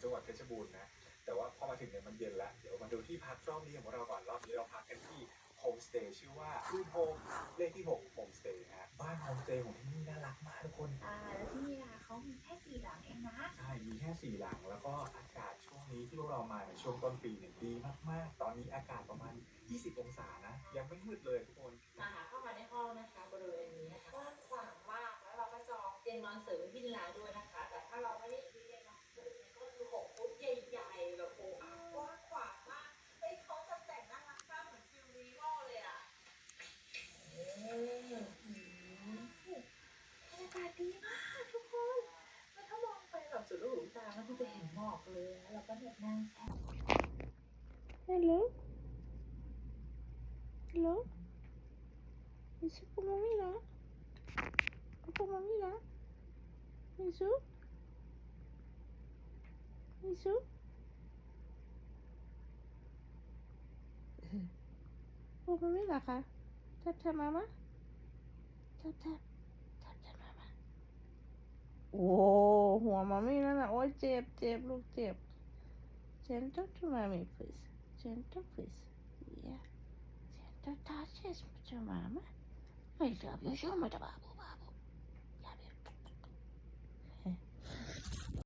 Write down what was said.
จังหวัดเพชรบูรณ์นะแต่ว่าพอมาถึงเนี่ยมันเย็นแล้วเดี๋ยวมาดูที่พักรอบนี้ของเราก่อนรอบนี้เราพักกันที่โฮมสเตย์ชื่อว่าคืนโฮมเลขที่6โฮมสเตย์ฮะบ้านโฮมสเตย์ของที่นี่น่ารักมากทุกคนแล้วที่นี่นะคะเขามีแค่4 หลังเองนะใช่มีแค่4หลังแล้วก็อากาศช่วงนี้ที่พวกเรามาในช่วงต้นปีเนี่ยดีมากๆตอนนี้อากาศประมาณ20องศานะยังไม่มืดเลยทุกคนเข้ามาในห้องนะคะบริเวณนี้นะคะกว้างขวางมากแล้วเราก็จองเตียงนอนเสริมที่ร้านด้วยนะคะแต่ถ้าเราไม่ได้ซื้อเตียงนอนเสริมเนี่ยก็คือ6 ฟุตใหญ่ๆแบบโอ้กว้างขวางมากเฮ้ยเขาจะแต่งน่ารักมากเหมือนฟิลรีโวเลยอ่ะบรรยากาศดีมากทุกคนแล้วถ้ามองไปแบบสุดลูกหูตามันก็จะเห็นหมอกเลยแล้วเราก็แบบนั่งแช่ Hello? Hello? Isso como mira? Como mira? Isso? Isso? Como mira คะแทบมามาแทบมามาโอ้หัวมามี่นั่นน่ะโอ้ยเจ็บลูกเจ็บ Gentle to mommy please Gentle please Yeah Gentle touches to mama I love you so much babu